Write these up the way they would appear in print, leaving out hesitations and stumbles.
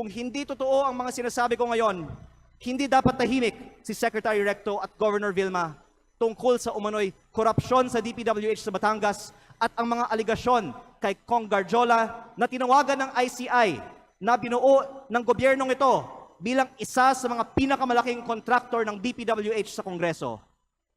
kung hindi totoo ang mga sinasabi ko ngayon, hindi dapat tahimik si Secretary Recto at Governor Vilma tungkol sa umano'y korupsyon sa DPWH sa Batangas at ang mga aligasyon kay Kong Garjola na tinawagan ng ICI na binuo ng gobyernong ito bilang isa sa mga pinakamalaking kontraktor ng DPWH sa Kongreso.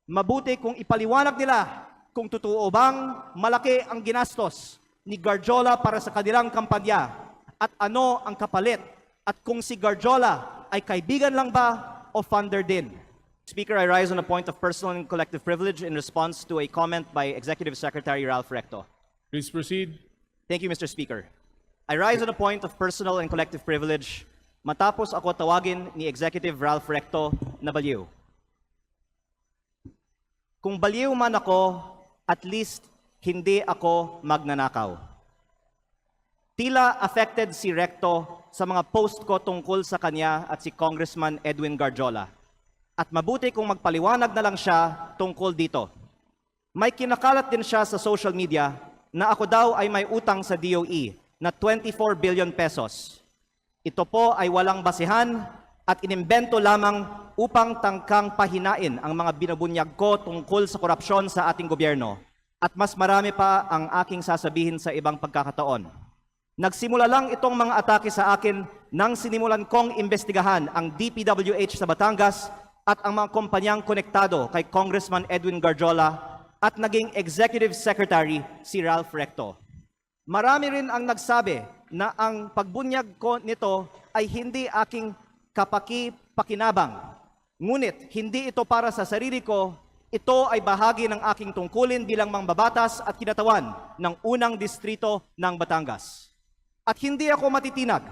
Mabuti kung ipaliwanag nila kung totoo bang malaki ang ginastos ni Garjola para sa kanilang kampanya at ano ang kapalit at kung si Garjola ay kaibigan lang ba o funder din. Speaker, I rise on a point of personal and collective privilege in response to a comment by Executive Secretary Ralph Recto. Please proceed. Thank you, Mr. Speaker. I rise on a point of personal and collective privilege matapos ako tawagin ni Executive Ralph Recto na baliw. Kung baliw man ako, at least hindi ako magnanakaw. Tila affected si Recto sa mga post ko tungkol sa kanya at si Congressman Edwin Garjola. At mabuti kung magpaliwanag na lang siya tungkol dito. May kinakalat din siya sa social media na ako daw ay may utang sa DOE na 24 billion pesos. Ito po ay walang basihan at inimbento lamang upang tangkang pahinain ang mga binubunyag ko tungkol sa korupsyon sa ating gobyerno. At mas marami pa ang aking sasabihin sa ibang pagkakataon. Nagsimula lang itong mga atake sa akin nang sinimulan kong imbestigahan ang DPWH sa Batangas at ang mga kumpanyang konektado kay Congressman Edwin Garjola at naging Executive Secretary si Ralph Recto. Marami rin ang nagsabi na ang pagbunyag ko nito ay hindi aking kapaki-pakinabang. Ngunit hindi ito para sa sarili ko, ito ay bahagi ng aking tungkulin bilang mangbabatas at kinatawan ng unang distrito ng Batangas. At hindi ako matitinag,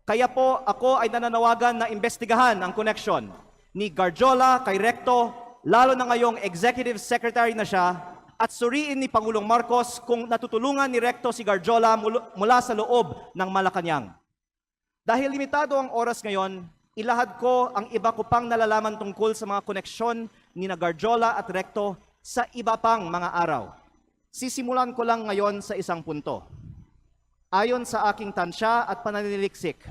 kaya po ako ay nananawagan na imbestigahan ang koneksyon ni Garjola kay Recto, lalo na ngayong Executive Secretary na siya, at suriin ni Pangulong Marcos kung natutulungan ni Recto si Garjola mula sa loob ng Malacanang. Dahil limitado ang oras ngayon, ilahad ko ang iba ko pang nalalaman tungkol sa mga koneksyon ni Garjola at Recto sa iba pang mga araw. Sisimulan ko lang ngayon sa isang punto. Ayon sa aking tansya at pananiliksik,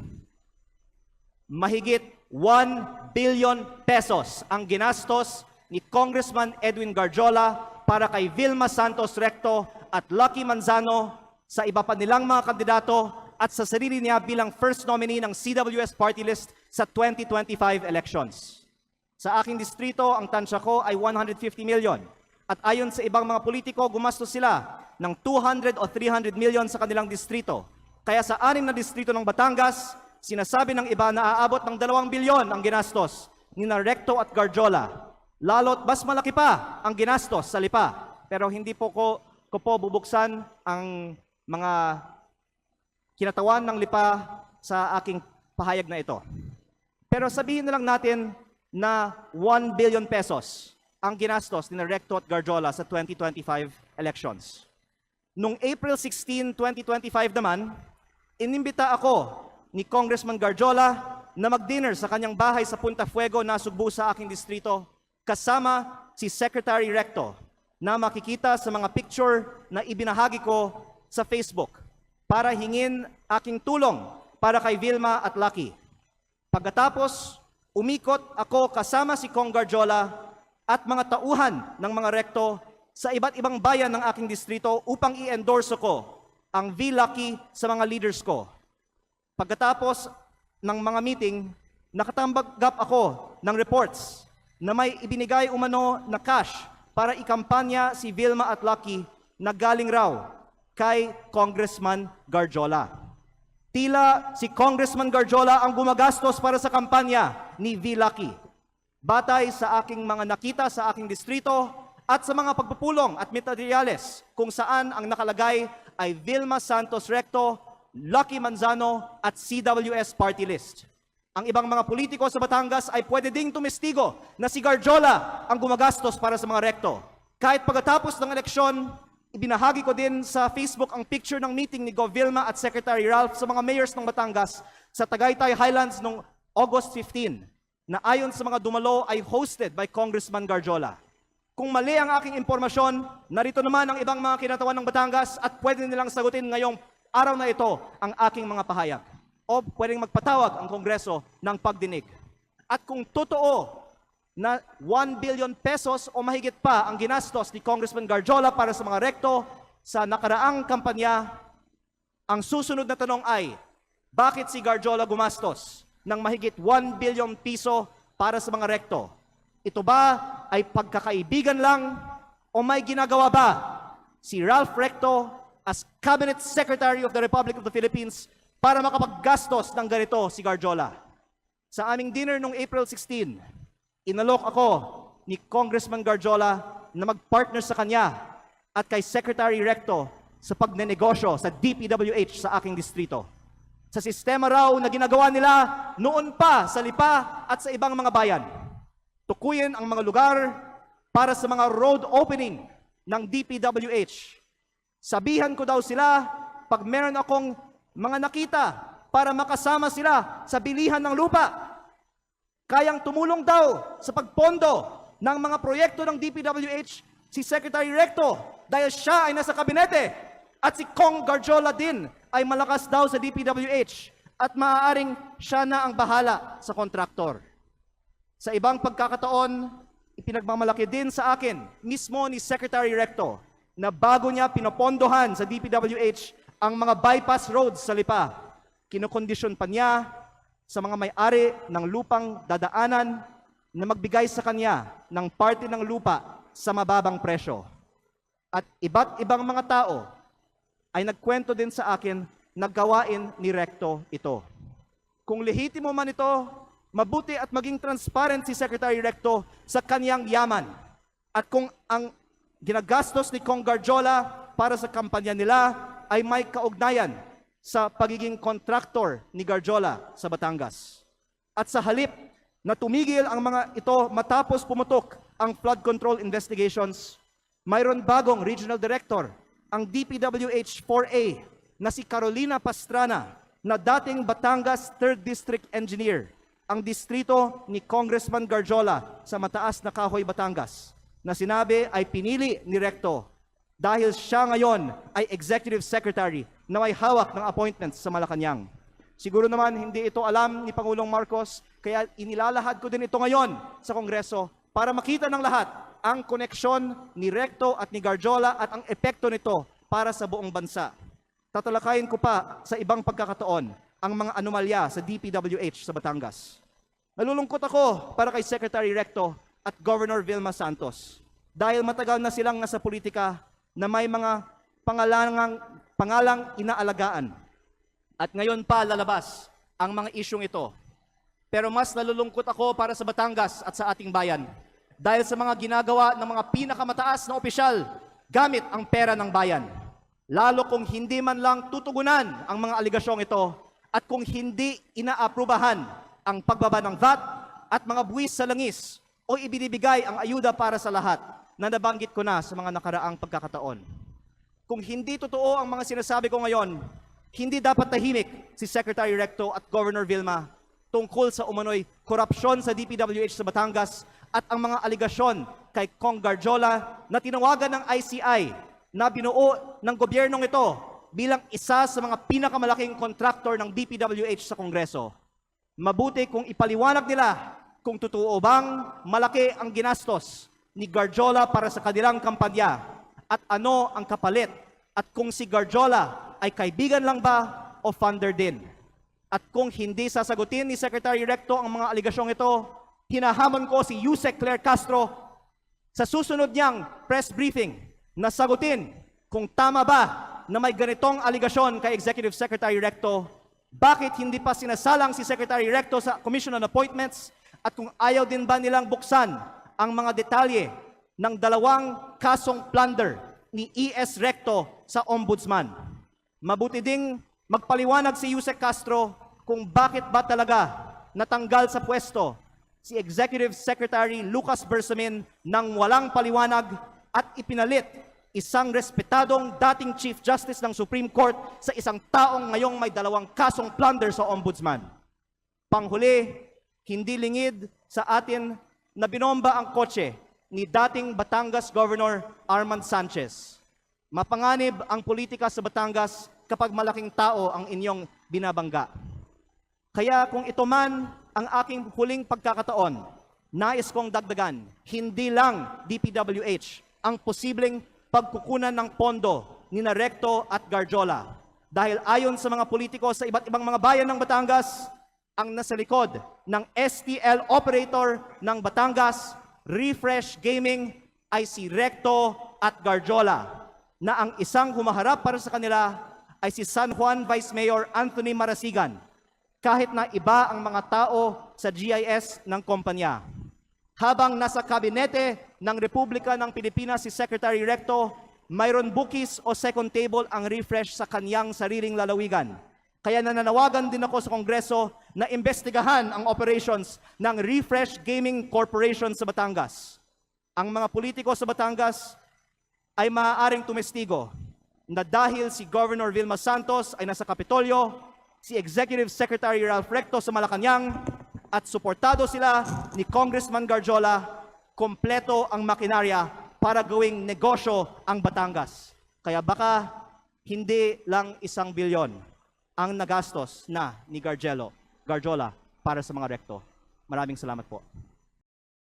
mahigit 1 billion pesos ang ginastos ni Congressman Edwin Garjola para kay Vilma Santos Recto at Lucky Manzano sa iba pa nilang mga kandidato at sa sarili niya bilang first nominee ng CWS party list sa 2025 elections. Sa aking distrito, ang tansya ko ay 150 million. At ayon sa ibang mga politiko, gumastos sila ng 200 o 300 million sa kanilang distrito. Kaya sa 6 na distrito ng Batangas, sinasabi ng iba na aabot ng 2 bilyon ang ginastos ni Recto at Garjola. Lalo't mas malaki pa ang ginastos sa Lipa. Pero hindi po ko bubuksan ang mga kinatawan ng Lipa sa aking pahayag na ito. Pero sabihin na lang natin na 1 billion pesos ang ginastos ni Recto at Garjola sa 2025 elections. Noong April 16, 2025 naman, inimbita ako ni Congressman Garjola na mag-dinner sa kanyang bahay sa Punta Fuego na Sugbo sa aking distrito kasama si Secretary Recto na makikita sa mga picture na ibinahagi ko sa Facebook para hingin aking tulong para kay Vilma at Lucky. Pagkatapos, umikot ako kasama si Kong Garjola at mga tauhan ng mga Recto sa iba't ibang bayan ng aking distrito upang i-endorse ko ang V-Lucky sa mga leaders ko. Pagkatapos ng mga meeting, nakatanggap ako ng reports na may ibinigay umano na cash para ikampanya si Vilma at Lucky na galing raw kay Congressman Garjola. Tila si Congressman Garjola ang gumagastos para sa kampanya ni V-Lucky. Batay sa aking mga nakita sa aking distrito at sa mga pagpupulong at materyales kung saan ang nakalagay ay Vilma Santos Recto, Lucky Manzano at CWS party list. Ang ibang mga politiko sa Batangas ay pwede ding tumestigo na si Garjola ang gumagastos para sa mga Recto. Kahit pagkatapos ng eleksyon, ibinahagi ko din sa Facebook ang picture ng meeting ni Gov. Vilma at Secretary Ralph sa mga mayors ng Batangas sa Tagaytay Highlands noong August 15 na ayon sa mga dumalo ay hosted by Congressman Garjola. Kung mali ang aking impormasyon, narito naman ang ibang mga kinatawan ng Batangas at pwede nilang sagutin ngayong araw na ito ang aking mga pahayag. o pwedeng magpatawag ang Kongreso ng pagdinig. At kung totoo na 1 billion pesos o mahigit pa ang ginastos ni Congressman Garjola para sa mga rekto sa nakaraang kampanya, ang susunod na tanong ay, bakit si Garjola gumastos ng mahigit 1 billion piso para sa mga rekto? Ito ba ay pagkakaibigan lang o may ginagawa ba si Ralph Recto as Cabinet Secretary of the Republic of the Philippines para makapaggastos ng ganito si Garjola? Sa aming dinner noong April 16, inalok ako ni Congressman Garjola na mag-partner sa kanya at kay Secretary Recto sa pagnenegosyo sa DPWH sa aking distrito. Sa sistema raw na ginagawa nila noon pa sa Lipa at sa ibang mga bayan. Tukuyin ang mga lugar para sa mga road opening ng DPWH. Sabihan ko daw sila pag meron akong mga nakita para makasama sila sa bilihan ng lupa. Kayang tumulong daw sa pagpondo ng mga proyekto ng DPWH si Secretary Recto dahil siya ay nasa kabinete. At si Kong Garjola din ay malakas daw sa DPWH at maaaring siya na ang bahala sa kontraktor. Sa ibang pagkakataon, ipinagmamalaki din sa akin mismo ni Secretary Recto na bago niya pinopondohan sa DPWH ang mga bypass roads sa Lipa, kinokondisyon pa niya sa mga may-ari ng lupang dadaanan na magbigay sa kanya ng parte ng lupa sa mababang presyo. At iba't ibang mga tao ay nagkwento din sa akin na gawain ni Recto ito. Kung lehitimo man ito, mabuti at maging transparent si Secretary Recto sa kanyang yaman. At kung ang ginagastos ni Kong Garjola para sa kampanya nila ay may kaugnayan sa pagiging kontraktor ni Garjola sa Batangas. At sa halip na tumigil ang mga ito matapos pumutok ang flood control investigations, mayroon bagong regional director, ang DPWH 4A na si Carolina Pastrana na dating Batangas 3rd District Engineer, ang distrito ni Congressman Garjola sa Mataas na Kahoy, Batangas, na sinabi ay pinili ni Recto dahil siya ngayon ay Executive Secretary na may hawak ng appointments sa Malacanang. Siguro naman hindi ito alam ni Pangulong Marcos, kaya inilalahad ko din ito ngayon sa Kongreso para makita ng lahat ang koneksyon ni Recto at ni Garjola at ang epekto nito para sa buong bansa. Tatalakayin ko pa sa ibang pagkakataon ang mga anomalya sa DPWH sa Batangas. Nalulungkot ako para kay Secretary Recto at Governor Vilma Santos dahil matagal na silang nasa politika na may mga pangalang inaalagaan. At ngayon pa lalabas ang mga isyong ito. Pero mas nalulungkot ako para sa Batangas at sa ating bayan dahil sa mga ginagawa ng mga pinakamataas na opisyal gamit ang pera ng bayan. Lalo kung hindi man lang tutugunan ang mga aligasyong ito at kung hindi inaaprubahan ang pagbaba ng VAT at mga buwis sa langis o ibinibigay ang ayuda para sa lahat na nabanggit ko na sa mga nakaraang pagkakataon. Kung hindi totoo ang mga sinasabi ko ngayon, hindi dapat tahimik si Secretary Recto at Governor Vilma tungkol sa umano'y korupsyon sa DPWH sa Batangas at ang mga aligasyon kay Kong Garjola na tinawagan ng ICI na binuo ng gobyernong ito bilang isa sa mga pinakamalaking kontraktor ng DPWH sa Kongreso. Mabuti kung ipaliwanag nila kung totoo bang malaki ang ginastos ni Garjola para sa kanilang kampanya at ano ang kapalit at kung si Garjola ay kaibigan lang ba o funder din. At kung hindi sasagutin ni Secretary Recto ang mga aligasyong ito, hinahamon ko si Yusek Claire Castro sa susunod niyang press briefing na sagutin kung tama ba na may ganitong aligasyon kay Executive Secretary Recto, bakit hindi pa sinasalang si Secretary Recto sa Commission on Appointments at kung ayaw din ba nilang buksan ang mga detalye ng 2 kasong plunder ni E.S. Recto sa Ombudsman. Mabuti ding magpaliwanag si Yusek Castro kung bakit ba talaga natanggal sa pwesto si Executive Secretary Lucas Bersamin nang walang paliwanag at ipinalit isang respetadong dating Chief Justice ng Supreme Court sa isang taong ngayong may 2 kasong plunder sa Ombudsman. Panghuli, hindi lingid sa atin na binomba ang kotse ni dating Batangas Governor Armand Sanchez. Mapanganib ang politika sa Batangas kapag malaking tao ang inyong binabangga. Kaya kung ito man ang aking huling pagkakataon, nais kong dagdagan, hindi lang DPWH ang posibleng pagkukunan ng pondo ni Recto at Garjola. Dahil ayon sa mga politiko sa iba't ibang mga bayan ng Batangas, ang nasa likod ng STL operator ng Batangas, Refresh Gaming, ay si Recto at Garjola, na ang isang humaharap para sa kanila ay si San Juan Vice Mayor Anthony Marasigan, kahit na iba ang mga tao sa GIS ng kumpanya. Habang nasa kabinete ng Republika ng Pilipinas si Secretary Recto, mayroon bukis o second table ang Refresh sa kanyang sariling lalawigan. Kaya nananawagan din ako sa Kongreso na imbestigahan ang operations ng Refresh Gaming Corporation sa Batangas. Ang mga politiko sa Batangas ay maaaring tumestigo na dahil si Governor Vilma Santos ay nasa Kapitolyo, si Executive Secretary Ralph Recto sa Malacanang, at suportado sila ni Congressman Garjola, kompleto ang makinarya para gawing negosyo ang Batangas. Kaya baka hindi lang 1 bilyon ang nagastos na ni Garjola para sa mga Recto. Maraming salamat po.